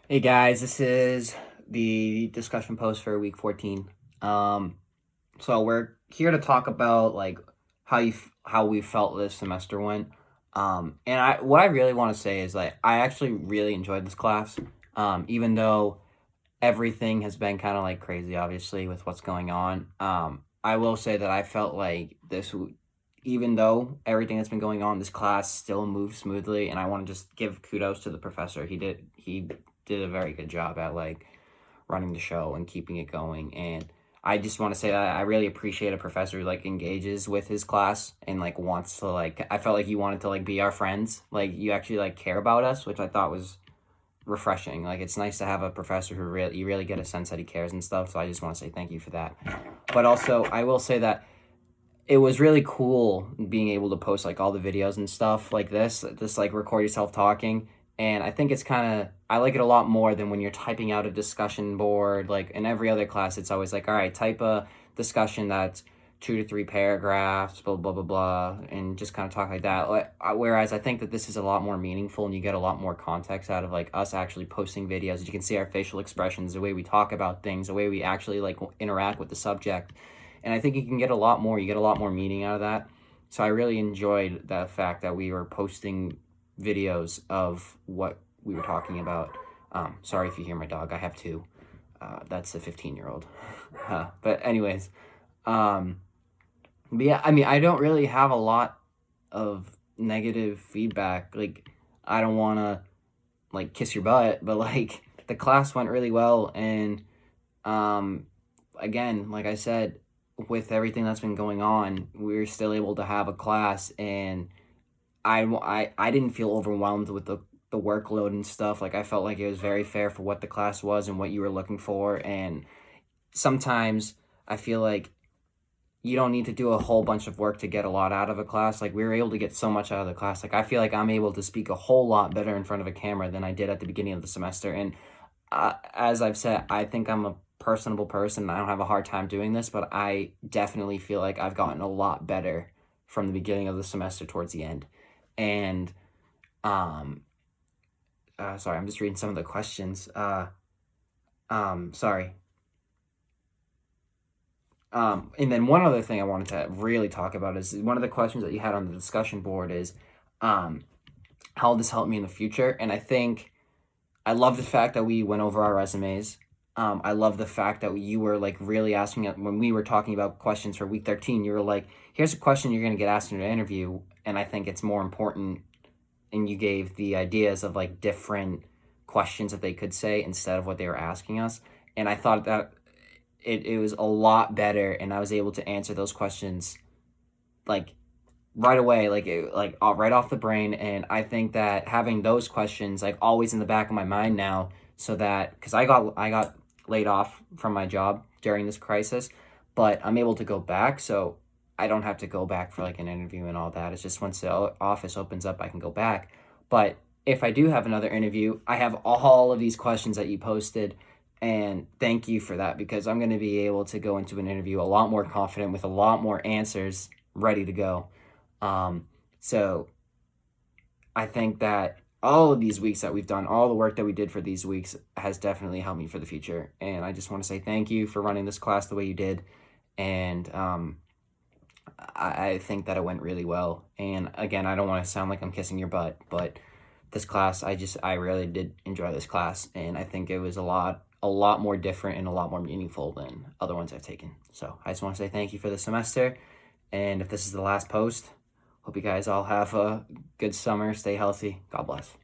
Hey guys, this is the discussion post for week 14. So we're here to talk about like how we felt this semester went. And what I really want to say is like I actually really enjoyed this class. Even though everything has been kind of like crazy, obviously with what's going on. I will say that I felt like even though everything that's been going on, this class still moved smoothly, and I want to just give kudos to the professor. He did a very good job at like running the show and keeping it going. And I just want to say that I really appreciate a professor who like engages with his class and like wants to like. I felt like he wanted to like be our friends. Like you actually like care about us, which I thought was refreshing. Like it's nice to have a professor who really you really get a sense that he cares and stuff. So I just want to say thank you for that. But also I will say that it was really cool being able to post like all the videos and stuff like this like record yourself talking. And I think it's kind of I like it a lot more than when you're typing out a discussion board. Like in every other class it's always like, all right, type a discussion that's 2 to 3 paragraphs, blah blah blah blah, and just kind of talk like that. Whereas I think that this is a lot more meaningful and you get a lot more context out of like us actually posting videos. You can see our facial expressions, the way we talk about things, the way we actually like interact with the subject. And I think you can get a lot more. You get a lot more meaning out of that. So I really enjoyed the fact that we were posting videos of what we were talking about. Sorry if you hear my dog. I have two. That's a 15-year-old. But anyways, um, but yeah, I mean, I don't really have a lot of negative feedback. Like, I don't want to like kiss your butt, but like the class went really well, and um, again, like I said, with everything that's been going on, we're still able to have a class, and I didn't feel overwhelmed with the workload and stuff. Like I felt like it was very fair for what the class was and what you were looking for. And sometimes I feel like you don't need to do a whole bunch of work to get a lot out of a class. Like we were able to get so much out of the class. Like I feel like I'm able to speak a whole lot better in front of a camera than I did at the beginning of the semester. And as I've said, I think I'm a personable person. I don't have a hard time doing this, but I definitely feel like I've gotten a lot better from the beginning of the semester towards the end. And um, sorry, I'm just reading some of the questions. Sorry. And then one other thing I wanted to really talk about is one of the questions that you had on the discussion board is, um, how will this help me in the future? And I think I love the fact that we went over our resumes. I love the fact that you were like really asking when we were talking about questions for week 13, you were like, here's a question you're going to get asked in an interview. And I think it's more important. And you gave the ideas of like different questions that they could say instead of what they were asking us. And I thought that it was a lot better. And I was able to answer those questions like right away, right off the brain. And I think that having those questions like always in the back of my mind now, so that because I got laid off from my job during this crisis, but I'm able to go back, so I don't have to go back for like an interview and all that. It's just once the office opens up, I can go back. But if I do have another interview, I have all of these questions that you posted. And thank you for that because I'm going to be able to go into an interview a lot more confident with a lot more answers ready to go. Um, so I think that all of these weeks that we've done, all the work that we did for these weeks has definitely helped me for the future. And I just want to say thank you for running this class the way you did. And I think that it went really well. And again, I don't want to sound like I'm kissing your butt, but this class, I really did enjoy this class. And I think it was a lot more different and a lot more meaningful than other ones I've taken. So I just want to say thank you for the semester. And if this is the last post, hope you guys all have a good summer. Stay healthy. God bless.